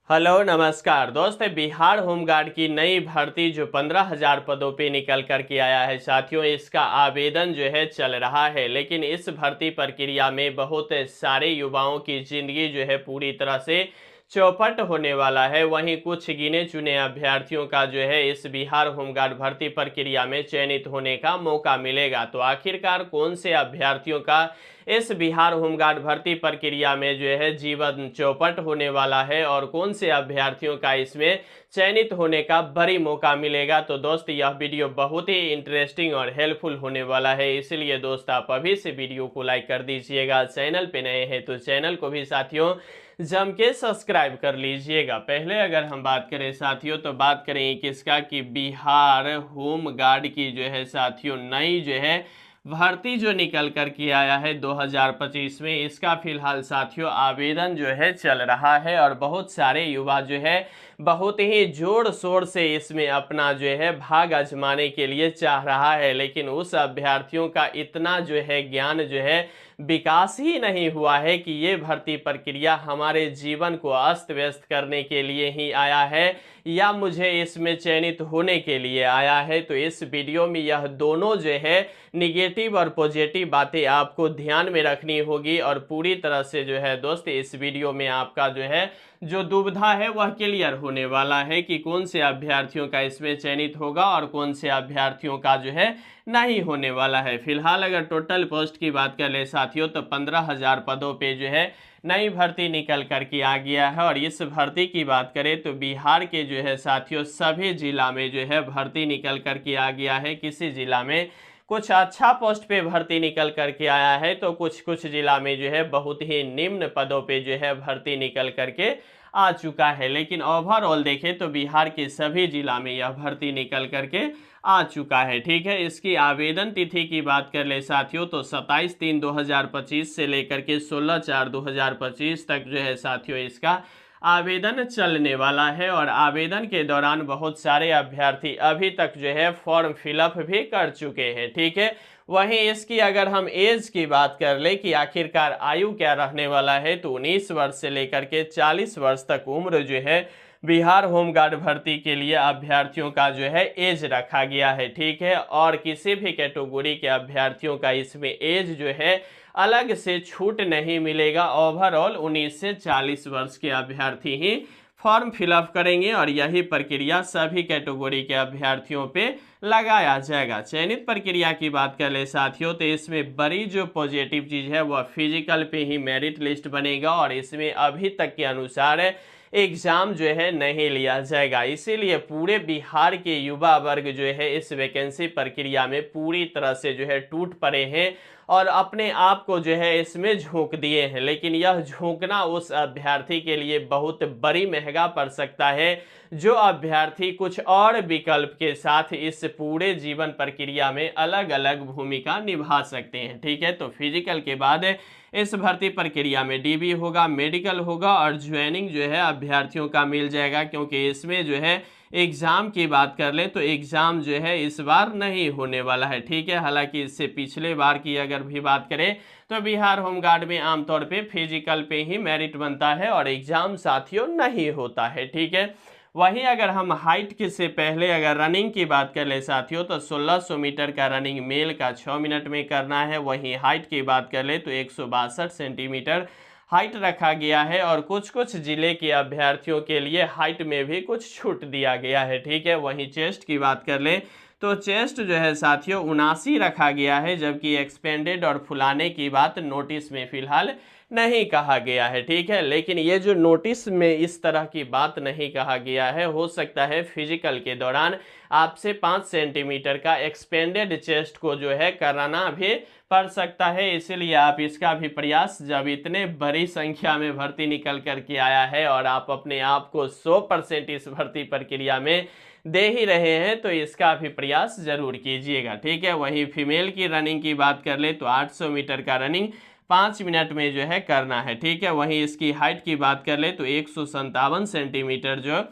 Hello नमस्कार दोस्त। Bihar home guard की नई भर्ती जो 15,000 पदों पे निकल कर के आया है साथियों, इसका आवेदन जो है चल रहा है। लेकिन इस भर्ती प्रक्रिया में बहुत सारे युवाओं की जिंदगी जो है पूरी तरह से चौपट होने वाला है। वहीं कुछ गिने चुने अभ्यर्थियों का जो है इस बिहार होमगार्ड भर्ती प्रक्रिया में चयनित होने का मौका मिलेगा। तो आखिरकार कौन से अभ्यर्थियों का इस बिहार होमगार्ड भर्ती प्रक्रिया में जो है जीवन चौपट होने वाला है और कौन से अभ्यर्थियों का इसमें चयनित होने का बड़ी मौका मिलेगा। तो दोस्त यह वीडियो बहुत ही इंटरेस्टिंग और हेल्पफुल होने वाला है, इसलिए दोस्त आप अभी से वीडियो को लाइक कर दीजिएगा। चैनल पे नए हैं तो चैनल को भी साथियों जम के सब्सक्राइब कर लीजिएगा। पहले अगर हम बात करें साथियों तो बात करें किसका कि बिहार होमगार्ड की जो है साथियों नई जो है भर्ती जो निकल कर के आया है 2025 में, इसका फिलहाल साथियों आवेदन जो है चल रहा है और बहुत सारे युवा जो है बहुत ही जोर शोर से इसमें अपना जो है भाग आजमाने के लिए चाह रहा है। लेकिन उस अभ्यर्थियों का इतना जो है ज्ञान जो है विकास ही नहीं हुआ है कि ये भर्ती प्रक्रिया हमारे जीवन को अस्त व्यस्त करने के लिए ही आया है या मुझे इसमें चयनित होने के लिए आया है। तो इस वीडियो में यह दोनों जो है निगेटिव और पॉजिटिव बातें आपको ध्यान में रखनी होगी और पूरी तरह से जो है दोस्त इस वीडियो में आपका जो है जो दुविधा है वह क्लियर होने वाला है कि कौन से अभ्यर्थियों का इसमें चयनित होगा और कौन से अभ्यर्थियों का जो है नहीं होने वाला है। फिलहाल अगर टोटल पोस्ट की बात कर ले साथियों तो 15,000 पदों पे जो है नई भर्ती निकल करके आ गया है। और इस भर्ती की बात करें तो बिहार के जो है साथियों सभी जिला में जो है भर्ती निकल करके आ गया है। किसी जिला में कुछ अच्छा पोस्ट पे भर्ती निकल करके आया है तो कुछ कुछ जिला में जो है बहुत ही निम्न पदों पे जो है भर्ती निकल करके आ चुका है। लेकिन ओवरऑल देखें तो बिहार के सभी जिला में यह भर्ती निकल करके आ चुका है। ठीक है, इसकी आवेदन तिथि की बात कर ले साथियों तो 27/3/2025 से लेकर के 16/4/2025 तक जो है साथियों इसका आवेदन चलने वाला है। और आवेदन के दौरान बहुत सारे अभ्यर्थी अभी तक जो है फॉर्म फिलअप भी कर चुके हैं। ठीक है, वहीं इसकी अगर हम एज की बात कर ले कि आखिरकार आयु क्या रहने वाला है तो 19 वर्ष से लेकर के 40 वर्ष तक उम्र जो है बिहार होमगार्ड भर्ती के लिए अभ्यर्थियों का जो है एज रखा गया है। ठीक है, और किसी भी कैटेगरी के अभ्यर्थियों का इसमें एज जो है अलग से छूट नहीं मिलेगा। ओवरऑल 19 से 40 वर्ष के अभ्यर्थी ही फॉर्म फिलअप करेंगे और यही प्रक्रिया सभी कैटेगरी के अभ्यर्थियों पे लगाया जाएगा। चयनित प्रक्रिया की बात कर ले साथियों तो इसमें बड़ी जो पॉजिटिव चीज़ है वह फिजिकल पे ही मेरिट लिस्ट बनेगा और इसमें अभी तक के अनुसार एग्जाम जो है नहीं लिया जाएगा। इसीलिए पूरे बिहार के युवा वर्ग जो है इस वैकेंसी प्रक्रिया में पूरी तरह से जो है टूट पड़े हैं और अपने आप को जो है इसमें झोंक दिए हैं। लेकिन यह झोंकना उस अभ्यर्थी के लिए बहुत बड़ी महंगा पड़ सकता है जो अभ्यर्थी कुछ और विकल्प के साथ इस पूरे जीवन प्रक्रिया में अलग अलग भूमिका निभा सकते हैं। ठीक है, तो फिजिकल के बाद इस भर्ती प्रक्रिया में डीबी होगा, मेडिकल होगा और ज्वाइनिंग जो है अभ्यर्थियों का मिल जाएगा। क्योंकि इसमें जो है एग्ज़ाम की बात कर लें तो एग्ज़ाम जो है इस बार नहीं होने वाला है। ठीक है, हालांकि इससे पिछले बार की अगर भी बात करें तो बिहार होमगार्ड में आमतौर पे फिजिकल पे ही मेरिट बनता है और एग्ज़ाम साथियों नहीं होता है। ठीक है, वहीं अगर हम हाइट के से पहले अगर रनिंग की बात कर ले साथियों तो 1600 मीटर का रनिंग मेल का 6 मिनट में करना है। वहीं हाइट की बात कर ले तो 162 सेंटीमीटर हाइट रखा गया है और कुछ कुछ जिले के अभ्यर्थियों के लिए हाइट में भी कुछ छूट दिया गया है। ठीक है, वहीं चेस्ट की बात कर ले तो चेस्ट जो है साथियों 79 रखा गया है, जबकि एक्सपेंडेड और फुलाने की बात नोटिस में फिलहाल नहीं कहा गया है। ठीक है, लेकिन ये जो नोटिस में इस तरह की बात नहीं कहा गया है, हो सकता है फिजिकल के दौरान आपसे 5 सेंटीमीटर का एक्सपेंडेड चेस्ट को जो है कराना भी पड़ सकता है। इसीलिए आप इसका भी प्रयास, जब इतने बड़ी संख्या में भर्ती निकल करके आया है और आप अपने आप को 100% इस भर्ती प्रक्रिया में दे ही रहे हैं तो इसका भी प्रयास जरूर कीजिएगा। ठीक है, वहीं फीमेल की रनिंग की बात कर ले तो 800 मीटर का रनिंग 5 मिनट में जो है करना है। ठीक है, वहीं इसकी हाइट की बात कर ले तो 157 सेंटीमीटर जो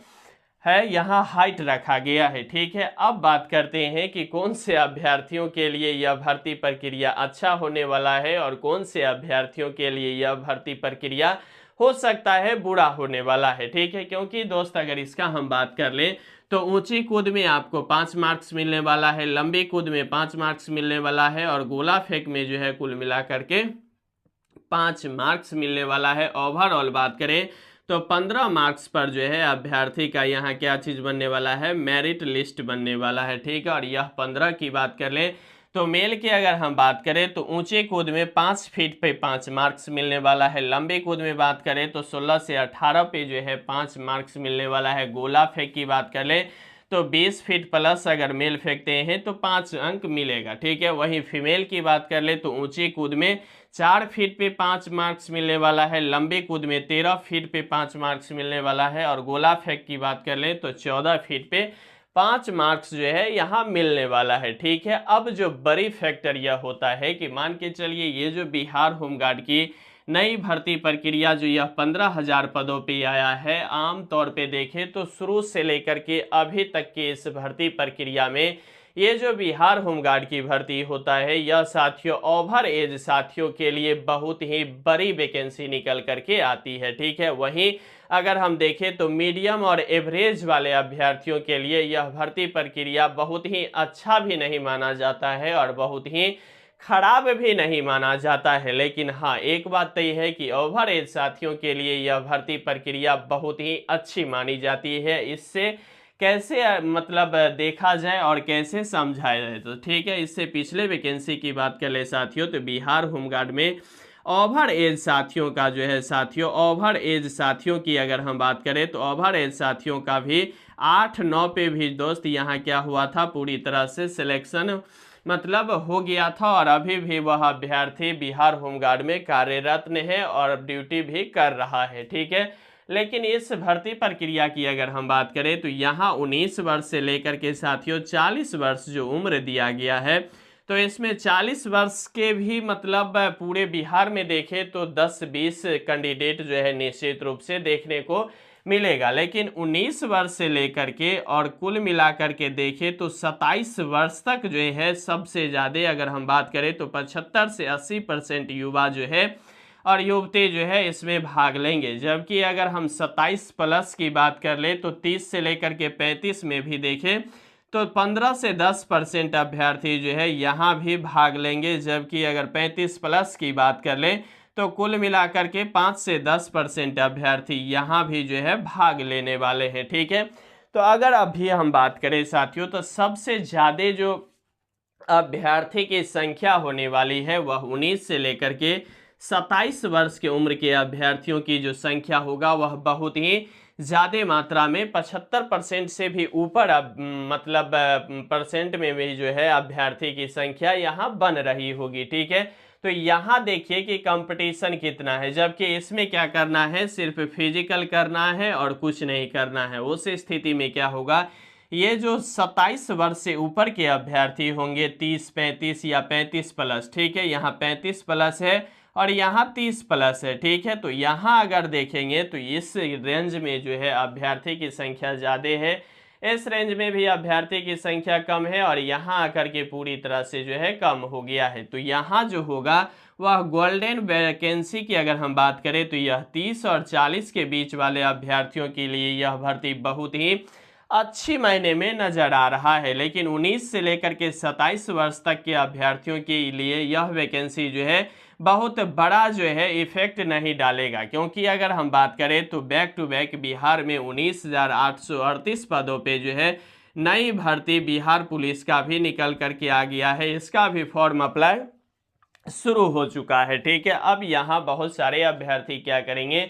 है यहाँ हाइट रखा गया है। ठीक है, अब बात करते हैं कि कौन से अभ्यर्थियों के लिए यह भर्ती प्रक्रिया अच्छा होने वाला है और कौन से अभ्यर्थियों के लिए यह भर्ती प्रक्रिया हो सकता है बुरा होने वाला है, ठीक है। क्योंकि दोस्त अगर इसका हम बात कर लें तो ऊंची कूद में आपको 5 मार्क्स मिलने वाला है, लंबी कूद में 5 मार्क्स मिलने वाला है, और गोला फेंक में जो है कुल मिला करके 5 मार्क्स मिलने वाला है। ओवरऑल बात करें तो 15 मार्क्स पर जो है अभ्यर्थी का यहाँ क्या चीज बनने वाला है, मेरिट लिस्ट बनने वाला है, ठीक है। और यह 15 की बात कर लें तो मेल की अगर हम बात करें तो ऊंचे कूद में 5 फीट पे 5 मार्क्स मिलने वाला है, लंबे कूद में बात करें तो 16 से 18 पे जो है 5 मार्क्स मिलने वाला है, गोला फेंक की बात कर लें तो 20 फीट प्लस अगर मेल फेंकते हैं तो 5 अंक मिलेगा, ठीक है। वहीं फीमेल की बात कर ले तो ऊंची कूद में 4 फीट पे 5 मार्क्स मिलने वाला है, लंबी कूद में 13 फीट पे 5 मार्क्स मिलने वाला है, और गोला फेंक की बात कर ले तो 14 फीट पे 5 मार्क्स जो है यहाँ मिलने वाला है, ठीक है। अब जो बड़ी फैक्टर यह होता है कि मान के चलिए ये जो बिहार होमगार्ड की नई भर्ती प्रक्रिया जो यह 15,000 पदों पे आया है, आमतौर पे देखें तो शुरू से लेकर के अभी तक की इस भर्ती प्रक्रिया में ये जो बिहार होमगार्ड की भर्ती होता है यह साथियों ओवर एज साथियों के लिए बहुत ही बड़ी वैकेंसी निकल करके आती है, ठीक है। वहीं अगर हम देखें तो मीडियम और एवरेज वाले अभ्यर्थियों के लिए यह भर्ती प्रक्रिया बहुत ही अच्छा भी नहीं माना जाता है और बहुत ही खराब भी नहीं माना जाता है। लेकिन हाँ, एक बात तय है कि ओवर एज साथियों के लिए यह भर्ती प्रक्रिया बहुत ही अच्छी मानी जाती है। इससे कैसे मतलब देखा जाए और कैसे समझाया जाए तो ठीक है, इससे पिछले वैकेंसी की बात कर ले साथियों तो बिहार होमगार्ड में ओवर एज साथियों का जो है साथियों, ओवर एज साथियों की अगर हम बात करें तो ओवर एज साथियों का भी 8-9 पे भी दोस्त यहाँ क्या हुआ था, पूरी तरह से सिलेक्शन मतलब हो गया था, और अभी भी वह अभ्यर्थी बिहार होमगार्ड में कार्यरत है और ड्यूटी भी कर रहा है, ठीक है। लेकिन इस भर्ती प्रक्रिया की अगर हम बात करें तो यहाँ 19 वर्ष से लेकर के साथियों 40 वर्ष जो उम्र दिया गया है, तो इसमें 40 वर्ष के भी मतलब पूरे बिहार में देखें तो 10-20 कैंडिडेट जो है निश्चित रूप से देखने को मिलेगा। लेकिन 19 वर्ष से लेकर के और कुल मिलाकर के देखें तो 27 वर्ष तक जो है सबसे ज़्यादा अगर हम बात करें तो 75 से 80% युवा जो है और युवती जो है इसमें भाग लेंगे। जबकि अगर हम 27 प्लस की बात कर ले तो 30 से लेकर के 35 में भी देखें तो 15 से 10% अभ्यर्थी जो है यहाँ भी भाग लेंगे। जबकि अगर 35 प्लस की बात कर लें तो कुल मिलाकर के 5 से 10% अभ्यर्थी यहाँ भी जो है भाग लेने वाले हैं, ठीक है। तो अगर अभी हम बात करें साथियों तो सबसे ज़्यादा जो अभ्यर्थी की संख्या होने वाली है वह 19 से लेकर के 27 वर्ष के उम्र के अभ्यर्थियों की जो संख्या होगा वह बहुत ही ज़्यादा मात्रा में 75% से भी ऊपर मतलब परसेंट में भी जो है अभ्यर्थी की संख्या यहाँ बन रही होगी, ठीक है। तो यहाँ देखिए कि कंपटीशन कितना है, जबकि इसमें क्या करना है, सिर्फ फिजिकल करना है और कुछ नहीं करना है। उस स्थिति में क्या होगा, ये जो 27 वर्ष से ऊपर के अभ्यर्थी होंगे 30-35 या 35 प्लस, ठीक है, यहाँ 35 प्लस है और यहाँ 30 प्लस है, ठीक है। तो यहाँ अगर देखेंगे तो इस रेंज में जो है अभ्यर्थी की संख्या ज़्यादा है, इस रेंज में भी अभ्यर्थी की संख्या कम है और यहाँ आकर के पूरी तरह से जो है कम हो गया है। तो यहाँ जो होगा वह गोल्डन वैकेंसी की अगर हम बात करें तो यह 30 और 40 के बीच वाले अभ्यर्थियों के लिए यह भर्ती बहुत ही अच्छी मायने में नजर आ रहा है। लेकिन 19 से लेकर के 27 वर्ष तक के अभ्यर्थियों के लिए यह वैकेंसी जो है बहुत बड़ा जो है इफेक्ट नहीं डालेगा, क्योंकि अगर हम बात करें तो बैक टू बैक बिहार में 19,838 पदों पे जो है नई भर्ती बिहार पुलिस का भी निकल करके आ गया है, इसका भी फॉर्म अप्लाई शुरू हो चुका है, ठीक है। अब यहाँ बहुत सारे अभ्यर्थी क्या करेंगे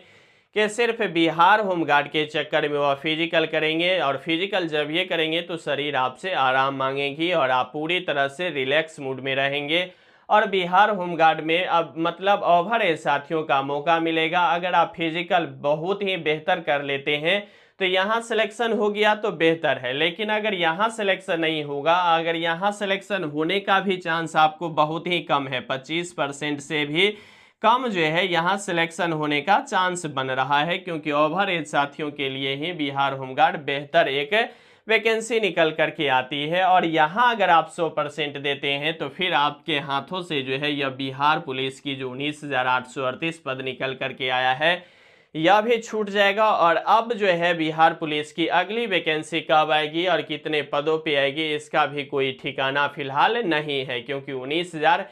कि सिर्फ बिहार होमगार्ड के चक्कर में वह फिजिकल करेंगे, और फिजिकल जब ये करेंगे तो शरीर आपसे आराम मांगेगी और आप पूरी तरह से रिलैक्स मूड में रहेंगे और बिहार होमगार्ड में अब मतलब ओवर एज साथियों का मौका मिलेगा। अगर आप फिजिकल बहुत ही बेहतर कर लेते हैं तो यहाँ सिलेक्शन हो गया तो बेहतर है, लेकिन अगर यहाँ सिलेक्शन नहीं होगा, अगर यहाँ सिलेक्शन होने का भी चांस आपको बहुत ही कम है, 25% से भी कम जो है यहाँ सिलेक्शन होने का चांस बन रहा है, क्योंकि ओवर एज साथियों के लिए ही बिहार होमगार्ड बेहतर एक वैकेंसी निकल करके आती है। और यहाँ अगर आप 100% देते हैं तो फिर आपके हाथों से जो है यह बिहार पुलिस की जो 19,838 पद निकल करके आया है यह भी छूट जाएगा। और अब जो है बिहार पुलिस की अगली वैकेंसी कब आएगी और कितने पदों पे आएगी, इसका भी कोई ठिकाना फिलहाल नहीं है, क्योंकि 19,000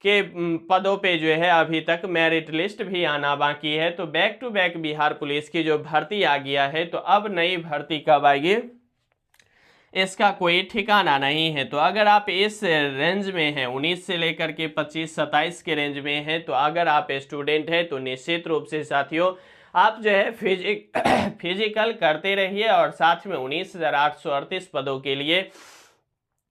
के पदों पे जो है अभी तक मेरिट लिस्ट भी आना बाकी है। तो back to back Bihar police की जो भर्ती आ गया है, तो अब नई भर्ती कब आएगी इसका कोई ठिकाना नहीं है। तो अगर आप इस रेंज में हैं, 19 से लेकर के 25-27 के रेंज में हैं, तो अगर आप स्टूडेंट हैं तो निश्चित रूप से साथियों आप जो है फिजिकल करते रहिए और साथ में 19,838 पदों के लिए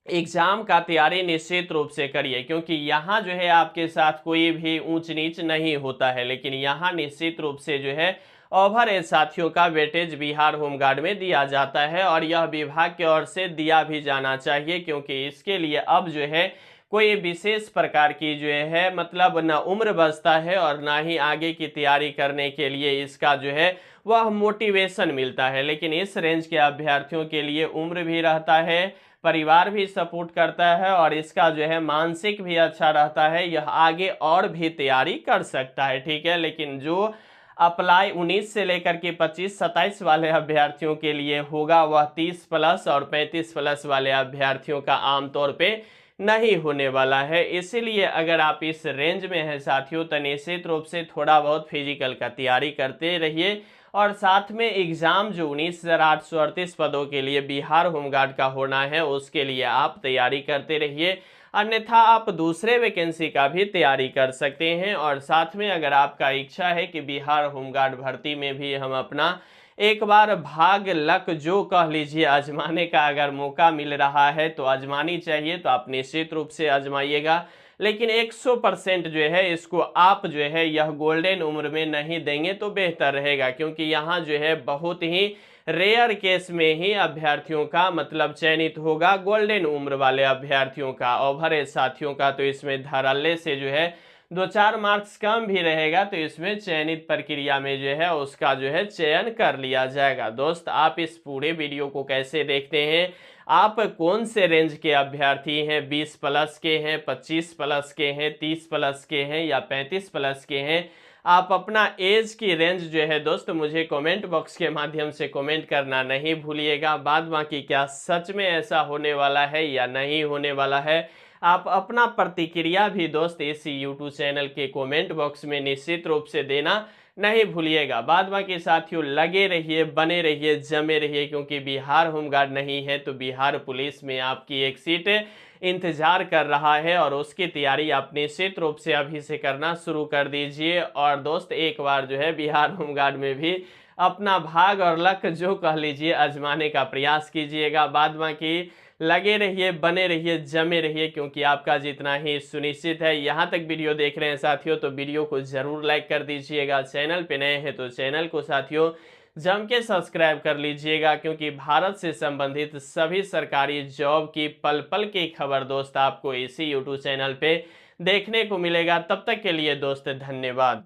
एग्जाम का तैयारी निश्चित रूप से करिए, क्योंकि यहाँ जो है आपके साथ कोई भी ऊंच नीच नहीं होता है, लेकिन यहाँ निश्चित रूप से जो है ओवर एज साथियों का वेटेज बिहार होमगार्ड में दिया जाता है और यह विभाग की ओर से दिया भी जाना चाहिए, क्योंकि इसके लिए अब जो है कोई विशेष प्रकार की जो है मतलब न उम्र बचता है और ना ही आगे की तैयारी करने के लिए इसका जो है वह मोटिवेशन मिलता है। लेकिन इस रेंज के अभ्यर्थियों के लिए उम्र भी रहता है, परिवार भी सपोर्ट करता है और इसका जो है मानसिक भी अच्छा रहता है, यह आगे और भी तैयारी कर सकता है, ठीक है। लेकिन जो अप्लाई 19 से लेकर के 25-27 वाले अभ्यर्थियों के लिए होगा वह 30 प्लस और 35 प्लस वाले अभ्यर्थियों का आमतौर पे नहीं होने वाला है। इसीलिए अगर आप इस रेंज में हैं साथियों तो निश्चित रूप से थोड़ा बहुत फिजिकल का तैयारी करते रहिए और साथ में एग्जाम जो 19,838 पदों के लिए बिहार होमगार्ड का होना है उसके लिए आप तैयारी करते रहिए, अन्यथा आप दूसरे वैकेंसी का भी तैयारी कर सकते हैं। और साथ में अगर आपका इच्छा है कि बिहार होमगार्ड भर्ती में भी हम अपना एक बार भाग लक जो कह लीजिए आजमाने का अगर मौका मिल रहा है तो आजमानी चाहिए, तो आप निश्चित रूप से आजमाइएगा। लेकिन 100% जो है इसको आप जो है यह गोल्डन उम्र में नहीं देंगे तो बेहतर रहेगा, क्योंकि यहाँ जो है बहुत ही रेयर केस में ही अभ्यर्थियों का मतलब चयनित होगा, गोल्डन उम्र वाले अभ्यर्थियों का। ओवर एज साथियों का तो इसमें धड़ल्ले से जो है 2-4 मार्क्स कम भी रहेगा तो इसमें चयनित प्रक्रिया में जो है उसका जो है चयन कर लिया जाएगा। दोस्त आप इस पूरे वीडियो को कैसे देखते हैं, आप कौन से रेंज के अभ्यर्थी हैं, 20 प्लस के हैं, 25 प्लस के हैं, 30 प्लस के हैं या 35 प्लस के हैं, आप अपना एज की रेंज जो है दोस्त मुझे कमेंट बॉक्स के माध्यम से कमेंट करना नहीं भूलिएगा। बाद बाकी क्या सच में ऐसा होने वाला है या नहीं होने वाला है, आप अपना प्रतिक्रिया भी दोस्त इस यूट्यूब चैनल के कमेंट बॉक्स में निश्चित रूप से देना नहीं भूलिएगा। बाद बाकी साथियों लगे रहिए, बने रहिए, जमे रहिए, क्योंकि बिहार होमगार्ड नहीं है तो बिहार पुलिस में आपकी एक सीट इंतजार कर रहा है और उसकी तैयारी आप निश्चित रूप से अभी से करना शुरू कर दीजिए। और दोस्त एक बार जो है बिहार होमगार्ड में भी अपना भाग और लक जो कह लीजिए आजमाने का प्रयास कीजिएगा। बाद बाकी लगे रहिए, बने रहिए, जमे रहिए, क्योंकि आपका जितना ही सुनिश्चित है। यहाँ तक वीडियो देख रहे हैं साथियों तो वीडियो को जरूर लाइक कर दीजिएगा, चैनल पे नए हैं तो चैनल को साथियों जम के सब्सक्राइब कर लीजिएगा, क्योंकि भारत से संबंधित सभी सरकारी जॉब की पल पल की खबर दोस्त आपको इसी यूट्यूब चैनल पे देखने को मिलेगा। तब तक के लिए दोस्त धन्यवाद।